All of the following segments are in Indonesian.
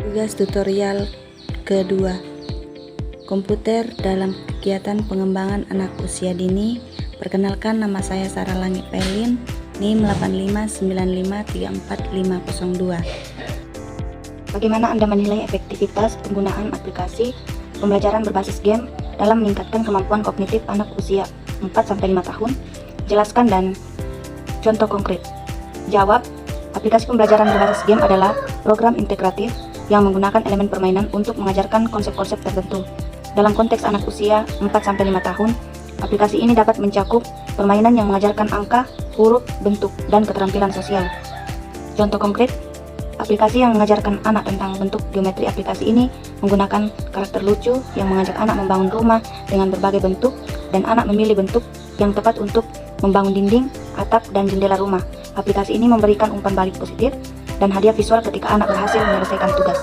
Tugas tutorial kedua, komputer dalam kegiatan pengembangan anak usia dini. Perkenalkan, nama saya Sarah Langit Pelin, NIM 8595345502. Bagaimana Anda menilai efektivitas penggunaan aplikasi pembelajaran berbasis game dalam meningkatkan kemampuan kognitif anak usia 4-5 tahun? Jelaskan dan contoh konkret. Jawab, aplikasi pembelajaran berbasis game adalah program integratif yang menggunakan elemen permainan untuk mengajarkan konsep-konsep tertentu. Dalam konteks anak usia 4-5 tahun, aplikasi ini dapat mencakup permainan yang mengajarkan angka, huruf, bentuk, dan keterampilan sosial. Contoh konkret, aplikasi yang mengajarkan anak tentang bentuk geometri. Aplikasi ini menggunakan karakter lucu yang mengajak anak membangun rumah dengan berbagai bentuk, dan anak memilih bentuk yang tepat untuk membangun dinding, atap, dan jendela rumah. Aplikasi ini memberikan umpan balik positif dan hadiah visual ketika anak berhasil menyelesaikan tugas.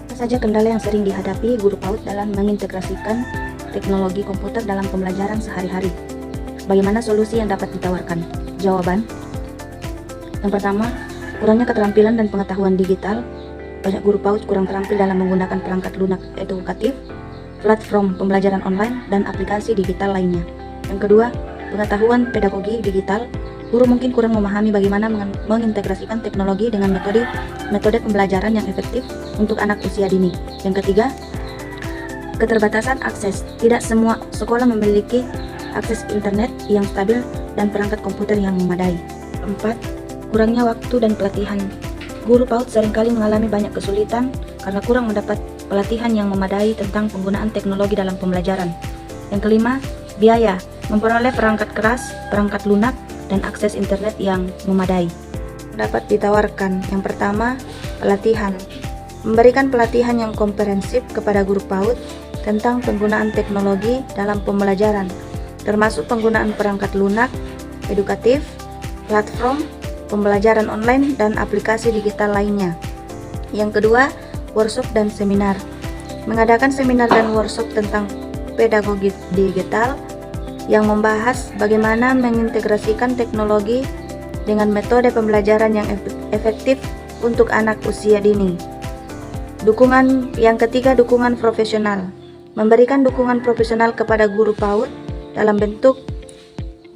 Apa saja kendala yang sering dihadapi guru PAUD dalam mengintegrasikan teknologi komputer dalam pembelajaran sehari-hari? Bagaimana solusi yang dapat ditawarkan? Jawaban: yang pertama, kurangnya keterampilan dan pengetahuan digital. Banyak guru PAUD kurang terampil dalam menggunakan perangkat lunak edukatif, platform pembelajaran online, dan aplikasi digital lainnya. Yang kedua, pengetahuan pedagogi digital. Guru mungkin kurang memahami bagaimana mengintegrasikan teknologi dengan metode pembelajaran yang efektif untuk anak usia dini. Yang ketiga, keterbatasan akses. Tidak semua sekolah memiliki akses internet yang stabil dan perangkat komputer yang memadai. Keempat, kurangnya waktu dan pelatihan. Guru PAUD seringkali mengalami banyak kesulitan karena kurang mendapat pelatihan yang memadai tentang penggunaan teknologi dalam pembelajaran. Yang kelima, biaya. Memperoleh perangkat keras, perangkat lunak, dan akses internet yang memadai. Dapat ditawarkan. Yang pertama, pelatihan. Memberikan pelatihan yang komprehensif kepada guru PAUD tentang penggunaan teknologi dalam pembelajaran, termasuk penggunaan perangkat lunak edukatif, platform pembelajaran online, dan aplikasi digital lainnya. Yang kedua, workshop dan seminar. Mengadakan seminar dan workshop tentang pedagogi digital yang membahas bagaimana mengintegrasikan teknologi dengan metode pembelajaran yang efektif untuk anak usia dini. Dukungan yang ketiga, dukungan profesional. Memberikan dukungan profesional kepada guru PAUD dalam bentuk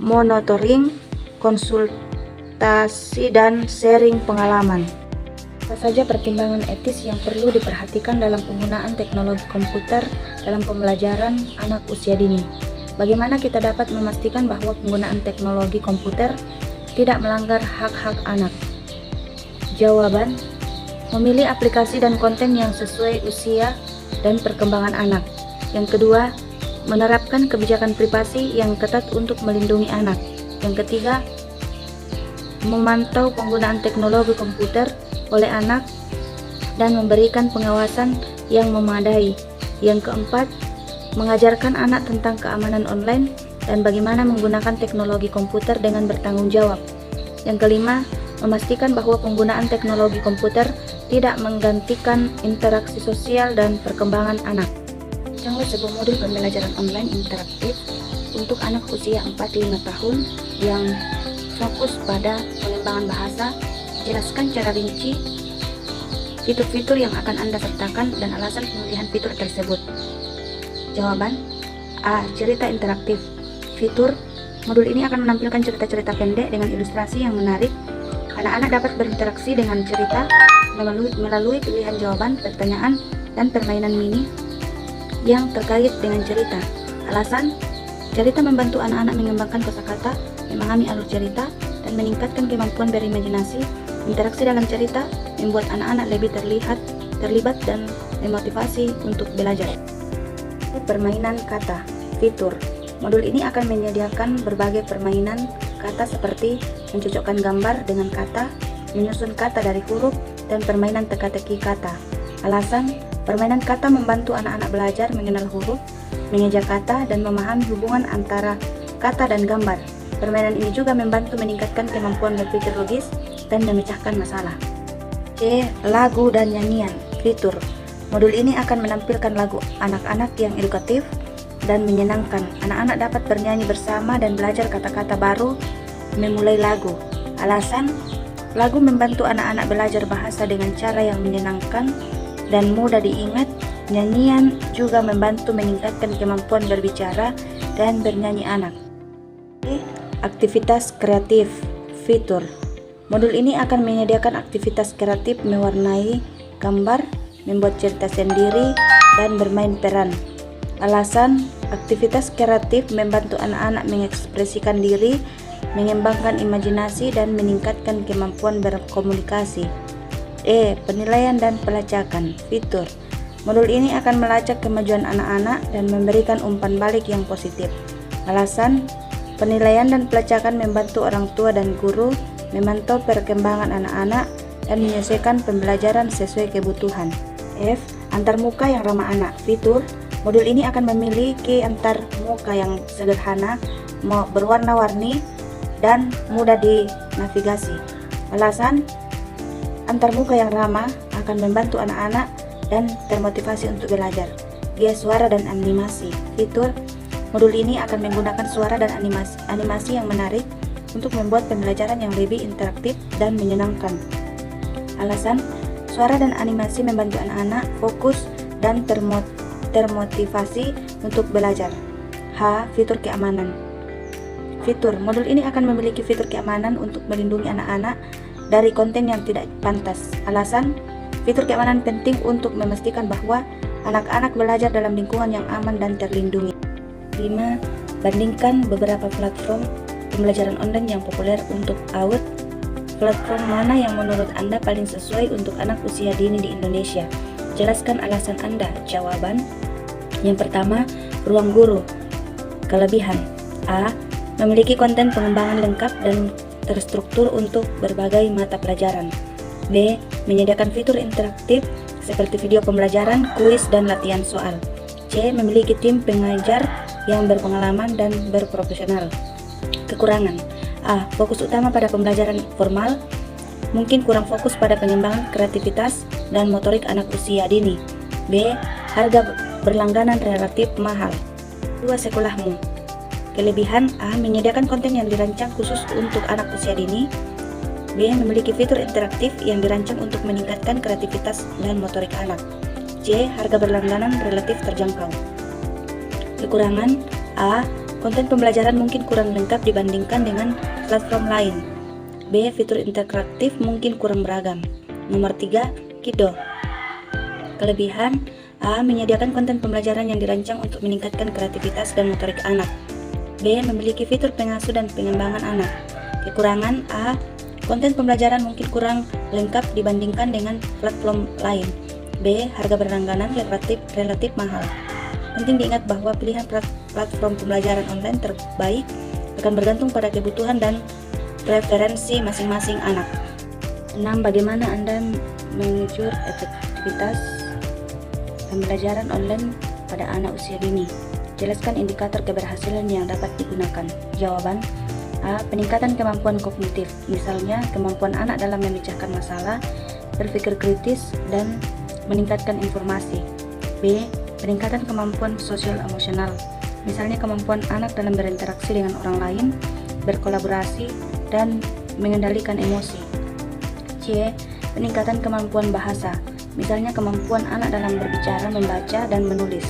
monitoring, konsultasi, dan sharing pengalaman. Apa saja pertimbangan etis yang perlu diperhatikan dalam penggunaan teknologi komputer dalam pembelajaran anak usia dini? Bagaimana kita dapat memastikan bahwa penggunaan teknologi komputer tidak melanggar hak-hak anak? Jawaban: memilih aplikasi dan konten yang sesuai usia dan perkembangan anak. Yang kedua, menerapkan kebijakan privasi yang ketat untuk melindungi anak. Yang ketiga, memantau penggunaan teknologi komputer oleh anak dan memberikan pengawasan yang memadai. Yang keempat, mengajarkan anak tentang keamanan online dan bagaimana menggunakan teknologi komputer dengan bertanggung jawab. Yang kelima, memastikan bahwa penggunaan teknologi komputer tidak menggantikan interaksi sosial dan perkembangan anak. Download sebuah modul pembelajaran online interaktif untuk anak usia 4-5 tahun yang fokus pada pengembangan bahasa. Jelaskan cara rinci fitur-fitur yang akan Anda sertakan dan alasan pemilihan fitur tersebut. Jawaban: A. Cerita interaktif. Fitur modul ini akan menampilkan cerita-cerita pendek dengan ilustrasi yang menarik. Anak-anak dapat berinteraksi dengan cerita melalui pilihan jawaban, pertanyaan, dan permainan mini yang terkait dengan cerita. Alasan: cerita membantu anak-anak mengembangkan kosakata, memahami alur cerita, dan meningkatkan kemampuan berimajinasi. Interaksi dalam cerita membuat anak-anak lebih terlibat dan memotivasi untuk belajar. Permainan kata. Fitur modul ini akan menyediakan berbagai permainan kata seperti mencocokkan gambar dengan kata, menyusun kata dari huruf, dan permainan teka-teki kata. Alasan: permainan kata membantu anak-anak belajar mengenal huruf, mengeja kata, dan memahami hubungan antara kata dan gambar. Permainan ini juga membantu meningkatkan kemampuan berpikir logis dan memecahkan masalah. C. Lagu dan nyanyian. Fitur modul ini akan menampilkan lagu anak-anak yang edukatif dan menyenangkan. Anak-anak dapat bernyanyi bersama dan belajar kata-kata baru memulai lagu. Alasan: lagu membantu anak-anak belajar bahasa dengan cara yang menyenangkan dan mudah diingat. Nyanyian juga membantu meningkatkan kemampuan berbicara dan bernyanyi anak. Aktivitas kreatif fitur. Modul ini akan menyediakan aktivitas kreatif mewarnai gambar, membuat cerita sendiri, dan bermain peran. Alasan, aktivitas kreatif membantu anak-anak mengekspresikan diri, mengembangkan imajinasi, dan meningkatkan kemampuan berkomunikasi. Penilaian dan pelacakan fitur. Modul ini akan melacak kemajuan anak-anak dan memberikan umpan balik yang positif. Alasan, penilaian dan pelacakan membantu orang tua dan guru memantau perkembangan anak-anak dan menyelesaikan pembelajaran sesuai kebutuhan. Antarmuka yang ramah anak fitur. Modul ini akan memiliki antarmuka yang sederhana, berwarna-warni, dan mudah dinavigasi. Alasan, antarmuka yang ramah akan membantu anak-anak dan termotivasi untuk belajar. Suara dan animasi fitur. Modul ini akan menggunakan suara dan animasi yang menarik untuk membuat pembelajaran yang lebih interaktif dan menyenangkan. Alasan, suara dan animasi membantu anak-anak fokus dan termotivasi untuk belajar. Fitur keamanan fitur. Modul ini akan memiliki fitur keamanan untuk melindungi anak-anak dari konten yang tidak pantas. Alasan, fitur keamanan penting untuk memastikan bahwa anak-anak belajar dalam lingkungan yang aman dan terlindungi. 5. Bandingkan beberapa platform pembelajaran online yang populer untuk AUD. Platform mana yang menurut Anda paling sesuai untuk anak usia dini di Indonesia? Jelaskan alasan Anda. Jawaban. Yang pertama, Ruang Guru. Kelebihan. Memiliki konten pengembangan lengkap dan terstruktur untuk berbagai mata pelajaran. B. Menyediakan fitur interaktif seperti video pembelajaran, kuis, dan latihan soal. C. Memiliki tim pengajar yang berpengalaman dan berprofesional. Kekurangan. Fokus utama pada pembelajaran formal, mungkin kurang fokus pada pengembangan kreativitas dan motorik anak usia dini. B. Harga berlangganan relatif mahal. 2. Sekolahmu. Kelebihan. Menyediakan konten yang dirancang khusus untuk anak usia dini. B. Memiliki fitur interaktif yang dirancang untuk meningkatkan kreativitas dan motorik anak. C. Harga berlangganan relatif terjangkau. Kekurangan. Konten pembelajaran mungkin kurang lengkap dibandingkan dengan platform lain. B. Fitur interaktif mungkin kurang beragam. Nomor 3. Kido. Kelebihan. Menyediakan konten pembelajaran yang dirancang untuk meningkatkan kreativitas dan motorik anak. B. Memiliki fitur pengasuh dan pengembangan anak. Kekurangan. Konten pembelajaran mungkin kurang lengkap dibandingkan dengan platform lain. B. Harga berlangganan relatif mahal. Penting diingat bahwa pilihan platform pembelajaran online terbaik akan bergantung pada kebutuhan dan preferensi masing-masing anak. 6. Bagaimana Anda mengukur efektivitas pembelajaran online pada anak usia dini? Jelaskan indikator keberhasilan yang dapat digunakan. Jawaban. Peningkatan kemampuan kognitif, misalnya kemampuan anak dalam memecahkan masalah, berpikir kritis, dan meningkatkan informasi. B. Peningkatan kemampuan sosial emosional, misalnya kemampuan anak dalam berinteraksi dengan orang lain, berkolaborasi, dan mengendalikan emosi. C. Peningkatan kemampuan bahasa, misalnya kemampuan anak dalam berbicara, membaca, dan menulis.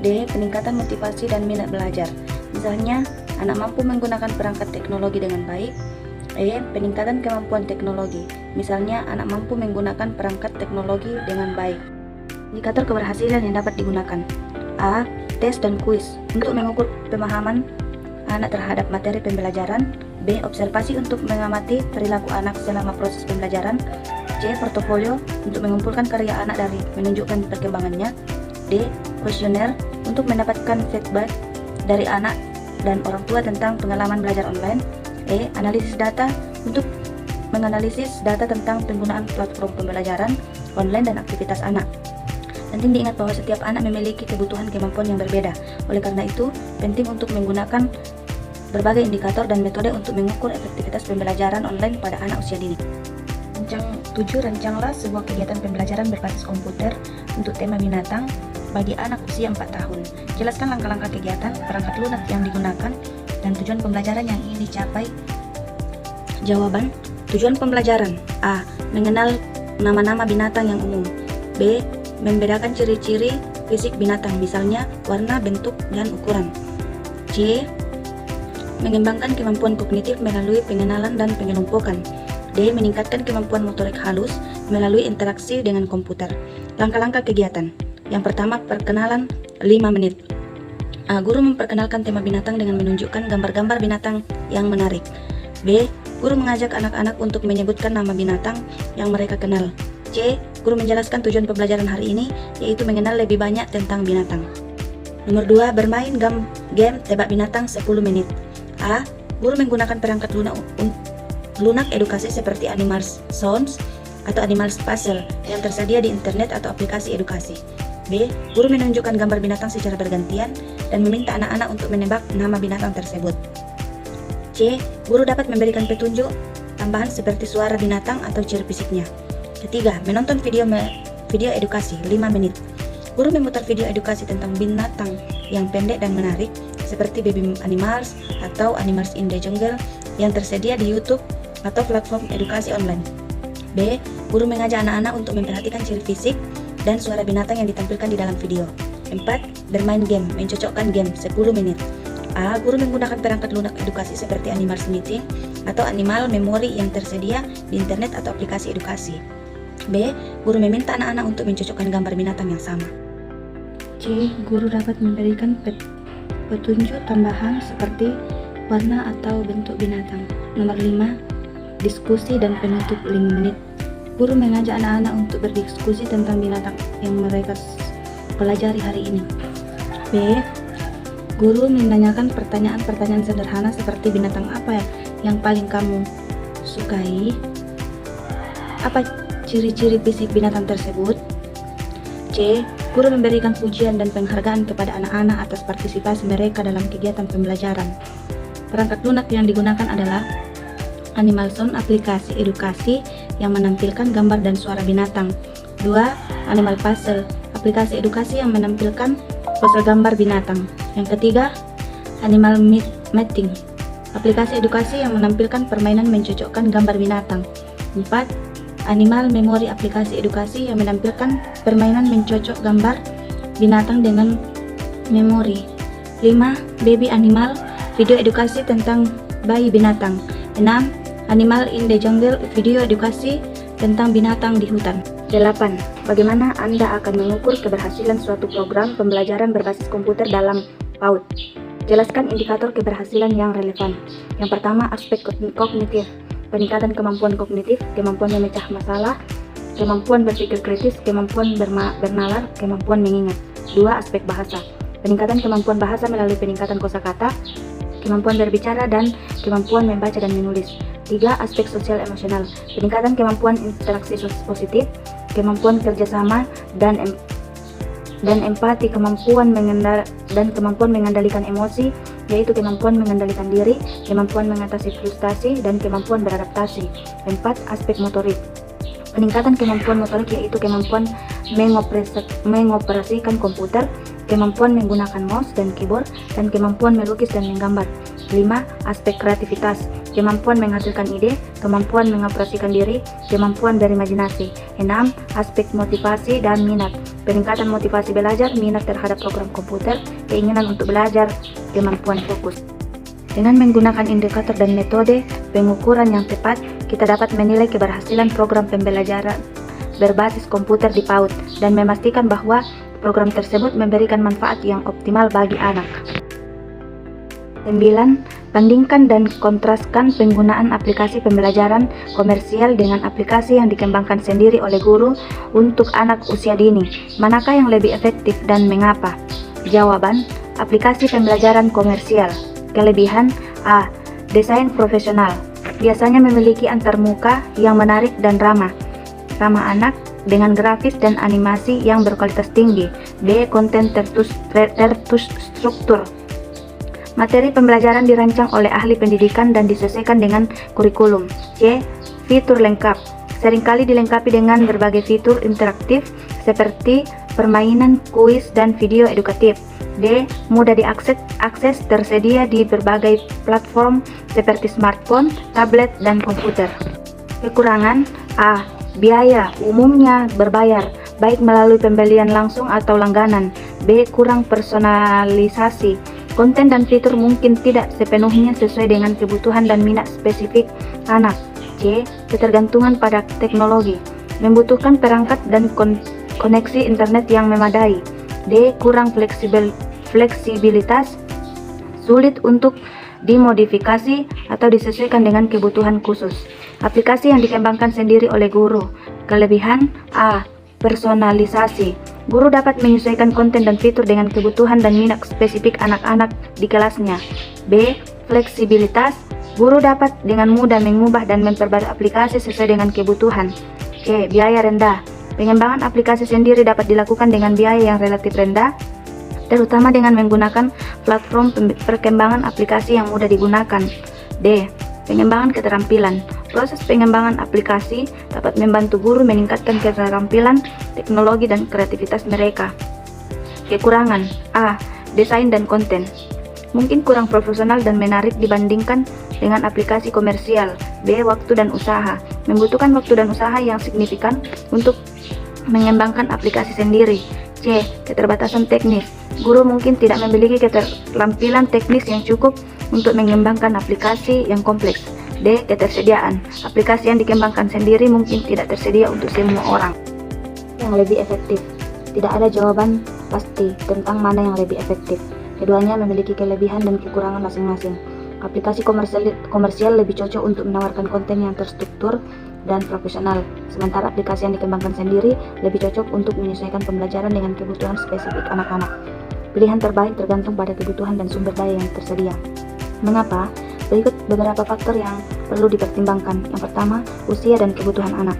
D. Peningkatan motivasi dan minat belajar, misalnya anak mampu menggunakan perangkat teknologi dengan baik. E. Peningkatan kemampuan teknologi, misalnya anak mampu menggunakan perangkat teknologi dengan baik. Indikator keberhasilan yang dapat digunakan. A. Tes dan kuis untuk mengukur pemahaman anak terhadap materi pembelajaran. B. Observasi untuk mengamati perilaku anak selama proses pembelajaran. C. Portofolio untuk mengumpulkan karya anak dari menunjukkan perkembangannya. D. Kuesioner untuk mendapatkan feedback dari anak dan orang tua tentang pengalaman belajar online. E. Analisis data untuk menganalisis data tentang penggunaan platform pembelajaran online dan aktivitas anak. Penting diingat bahwa setiap anak memiliki kebutuhan kemampuan yang berbeda. Oleh karena itu, penting untuk menggunakan berbagai indikator dan metode untuk mengukur efektivitas pembelajaran online pada anak usia dini. 7. Rancanglah sebuah kegiatan pembelajaran berbasis komputer untuk tema binatang bagi anak usia 4 tahun. Jelaskan langkah-langkah kegiatan, perangkat lunak yang digunakan, dan tujuan pembelajaran yang ingin dicapai. Jawaban. Tujuan pembelajaran. A. Mengenal nama-nama binatang yang umum. B. membedakan ciri-ciri fisik binatang, misalnya warna, bentuk, dan ukuran. C. Mengembangkan kemampuan kognitif melalui pengenalan dan pengelompokan. D. Meningkatkan kemampuan motorik halus melalui interaksi dengan komputer. Langkah-langkah kegiatan. Yang pertama, perkenalan 5 menit. A. Guru memperkenalkan tema binatang dengan menunjukkan gambar-gambar binatang yang menarik. B. Guru mengajak anak-anak untuk menyebutkan nama binatang yang mereka kenal. C. Guru menjelaskan tujuan pembelajaran hari ini, yaitu mengenal lebih banyak tentang binatang. Nomor 2. Bermain game tebak binatang 10 menit. A. Guru menggunakan perangkat lunak edukasi seperti Animals Sounds atau Animals Puzzle yang tersedia di internet atau aplikasi edukasi. B. Guru menunjukkan gambar binatang secara bergantian dan meminta anak-anak untuk menebak nama binatang tersebut. C. Guru dapat memberikan petunjuk tambahan seperti suara binatang atau ciri fisiknya. Ketiga, menonton video edukasi 5 menit. Guru memutar video edukasi tentang binatang yang pendek dan menarik seperti Baby Animals atau Animals in the Jungle yang tersedia di YouTube atau platform edukasi online. B. Guru mengajak anak-anak untuk memperhatikan ciri fisik dan suara binatang yang ditampilkan di dalam video. 4. Bermain game, mencocokkan game 10 menit. A. Guru menggunakan perangkat lunak edukasi seperti Animals Meeting atau Animal Memory yang tersedia di internet atau aplikasi edukasi. B. Guru meminta anak-anak untuk mencocokkan gambar binatang yang sama. C. Guru dapat memberikan petunjuk tambahan seperti warna atau bentuk binatang. Nomor 5. Diskusi dan penutup 5 menit. Guru mengajak anak-anak untuk berdiskusi tentang binatang yang mereka pelajari hari ini. B. Guru menanyakan pertanyaan-pertanyaan sederhana seperti binatang apa yang paling kamu sukai? Apa ciri-ciri fisik binatang tersebut? C. Guru memberikan pujian dan penghargaan kepada anak-anak atas partisipasi mereka dalam kegiatan pembelajaran. Perangkat lunak yang digunakan adalah Animal Sound, aplikasi edukasi yang menampilkan gambar dan suara binatang. 2. Animal Puzzle, aplikasi edukasi yang menampilkan puzzle gambar binatang. Yang ketiga, Animal Meeting, aplikasi edukasi yang menampilkan permainan mencocokkan gambar binatang. 4. Animal Memory, aplikasi edukasi yang menampilkan permainan mencocok gambar binatang dengan memori. 5. Baby Animal, video edukasi tentang bayi binatang. 6. Animal in the Jungle, video edukasi tentang binatang di hutan. 8. Bagaimana Anda akan mengukur keberhasilan suatu program pembelajaran berbasis komputer dalam PAUD? Jelaskan indikator keberhasilan yang relevan. Yang pertama, aspek kognitif, peningkatan kemampuan kognitif, kemampuan memecah masalah, kemampuan berpikir kritis, kemampuan bernalar, kemampuan mengingat. 2. Aspek bahasa, peningkatan kemampuan bahasa melalui peningkatan kosakata, kemampuan berbicara, dan kemampuan membaca dan menulis. 3. Aspek sosial emosional, peningkatan kemampuan interaksi positif, kemampuan kerjasama dan empati, kemampuan mengendalikan emosi, yaitu kemampuan mengendalikan diri, kemampuan mengatasi frustasi, dan kemampuan beradaptasi. 4. Aspek motorik, peningkatan kemampuan motorik, yaitu kemampuan mengoperasikan komputer, kemampuan menggunakan mouse dan keyboard, dan kemampuan melukis dan menggambar. 5. Aspek kreativitas, kemampuan menghasilkan ide, kemampuan mengoperasikan diri, kemampuan berimajinasi. 6. Aspek motivasi dan minat, peningkatan motivasi belajar, minat terhadap program komputer, keinginan untuk belajar, kemampuan fokus. Dengan menggunakan indikator dan metode pengukuran yang tepat, kita dapat menilai keberhasilan program pembelajaran berbasis komputer di PAUD dan memastikan bahwa program tersebut memberikan manfaat yang optimal bagi anak. 9. Bandingkan dan kontraskan penggunaan aplikasi pembelajaran komersial dengan aplikasi yang dikembangkan sendiri oleh guru untuk anak usia dini. Manakah yang lebih efektif dan mengapa? Jawaban: aplikasi pembelajaran komersial. Kelebihan: A. Desain profesional, biasanya memiliki antarmuka yang menarik dan ramah anak dengan grafis dan animasi yang berkualitas tinggi. B. Konten terstruktur, materi pembelajaran dirancang oleh ahli pendidikan dan disesuaikan dengan kurikulum. C. Fitur lengkap, seringkali dilengkapi dengan berbagai fitur interaktif seperti permainan, kuis, dan video edukatif. D. Mudah diakses, tersedia di berbagai platform seperti smartphone, tablet, dan komputer. Kekurangan: A. Biaya, umumnya berbayar, baik melalui pembelian langsung atau langganan. B. Kurang personalisasi. Konten dan fitur mungkin tidak sepenuhnya sesuai dengan kebutuhan dan minat spesifik anak. C. Ketergantungan pada teknologi. Membutuhkan perangkat dan koneksi internet yang memadai. D. Kurang fleksibilitas. Sulit untuk dimodifikasi atau disesuaikan dengan kebutuhan khusus. Aplikasi yang dikembangkan sendiri oleh guru. Kelebihan: A. Personalisasi. Guru dapat menyesuaikan konten dan fitur dengan kebutuhan dan minat spesifik anak-anak di kelasnya. B. Fleksibilitas. Guru dapat dengan mudah mengubah dan memperbarui aplikasi sesuai dengan kebutuhan. C. Biaya rendah. Pengembangan aplikasi sendiri dapat dilakukan dengan biaya yang relatif rendah, terutama dengan menggunakan platform perkembangan aplikasi yang mudah digunakan. D. Pengembangan keterampilan. Proses pengembangan aplikasi dapat membantu guru meningkatkan keterampilan teknologi dan kreativitas mereka. Kekurangan: A. Desain dan konten. Mungkin kurang profesional dan menarik dibandingkan dengan aplikasi komersial. B. Waktu dan usaha. Membutuhkan waktu dan usaha yang signifikan untuk mengembangkan aplikasi sendiri. C. Keterbatasan teknis. Guru mungkin tidak memiliki keterampilan teknis yang cukup untuk mengembangkan aplikasi yang kompleks. D. Ketersediaan. Aplikasi yang dikembangkan sendiri mungkin tidak tersedia untuk semua orang. Yang lebih efektif. Tidak ada jawaban pasti tentang mana yang lebih efektif. Keduanya memiliki kelebihan dan kekurangan masing-masing. Aplikasi komersial lebih cocok untuk menawarkan konten yang terstruktur dan profesional, sementara aplikasi yang dikembangkan sendiri lebih cocok untuk menyesuaikan pembelajaran dengan kebutuhan spesifik anak-anak. Pilihan terbaik tergantung pada kebutuhan dan sumber daya yang tersedia. Mengapa? Berikut beberapa faktor yang perlu dipertimbangkan. Yang pertama, usia dan kebutuhan anak.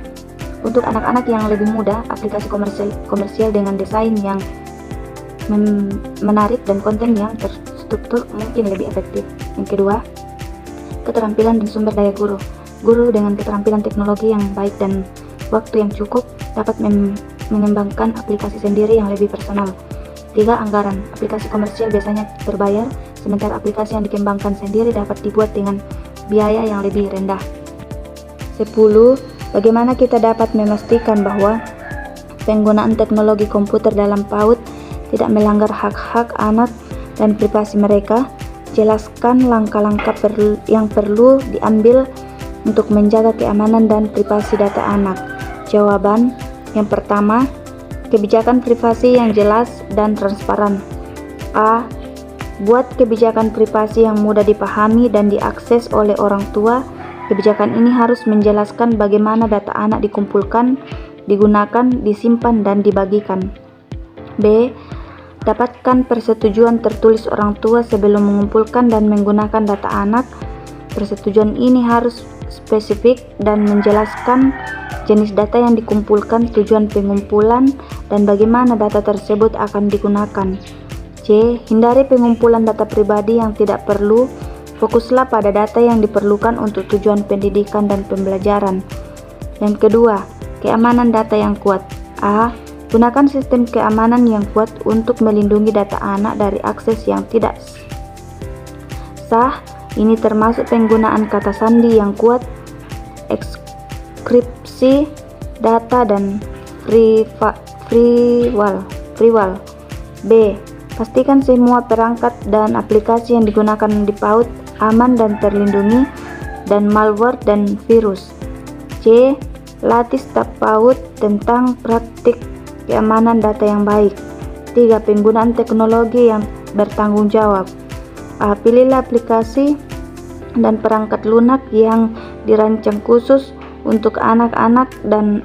Untuk anak-anak yang lebih muda, aplikasi komersial dengan desain yang menarik dan konten yang terstruktur mungkin lebih efektif. Yang kedua, keterampilan dan sumber daya guru. Guru dengan keterampilan teknologi yang baik dan waktu yang cukup dapat mengembangkan aplikasi sendiri yang lebih personal. 3. Anggaran. Aplikasi komersial biasanya berbayar, sementara aplikasi yang dikembangkan sendiri dapat dibuat dengan biaya yang lebih rendah. 10. Bagaimana kita dapat memastikan bahwa penggunaan teknologi komputer dalam PAUD tidak melanggar hak-hak anak dan privasi mereka? Jelaskan langkah-langkah yang perlu diambil untuk menjaga keamanan dan privasi data anak. Jawaban: yang pertama, kebijakan privasi yang jelas dan transparan. A. Buat kebijakan privasi yang mudah dipahami dan diakses oleh orang tua. Kebijakan ini harus menjelaskan bagaimana data anak dikumpulkan, digunakan, disimpan, dan dibagikan. B. Dapatkan persetujuan tertulis orang tua sebelum mengumpulkan dan menggunakan data anak. Persetujuan ini harus spesifik dan menjelaskan jenis data yang dikumpulkan, tujuan pengumpulan, dan bagaimana data tersebut akan digunakan. C. Hindari pengumpulan data pribadi yang tidak perlu. Fokuslah pada data yang diperlukan untuk tujuan pendidikan dan pembelajaran. Yang kedua, keamanan data yang kuat. A. Gunakan sistem keamanan yang kuat untuk melindungi data anak dari akses yang tidak sah. Ini termasuk penggunaan kata sandi yang kuat, enkripsi data, dan firewall. B. Pastikan semua perangkat dan aplikasi yang digunakan di PAUD aman dan terlindungi dan malware dan virus. C. Latih staf PAUD tentang praktik keamanan data yang baik. 3. Penggunaan teknologi yang bertanggung jawab. A. Pilihlah aplikasi dan perangkat lunak yang dirancang khusus untuk anak-anak dan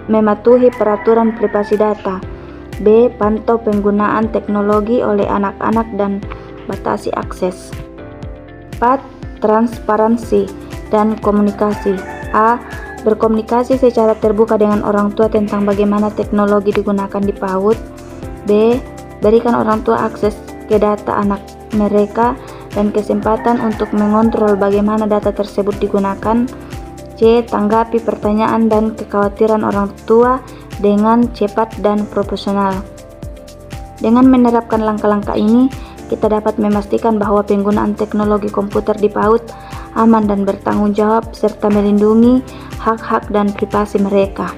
mematuhi peraturan privasi data. B. Pantau penggunaan teknologi oleh anak-anak dan batasi akses. 4. Transparansi dan komunikasi. A. Berkomunikasi secara terbuka dengan orang tua tentang bagaimana teknologi digunakan di PAUD. B. Berikan orang tua akses ke data anak mereka dan kesempatan untuk mengontrol bagaimana data tersebut digunakan. C. Tanggapi pertanyaan dan kekhawatiran orang tua dengan cepat dan profesional. Dengan menerapkan langkah-langkah ini, kita dapat memastikan bahwa penggunaan teknologi komputer di PAUD aman dan bertanggung jawab serta melindungi hak-hak dan privasi mereka.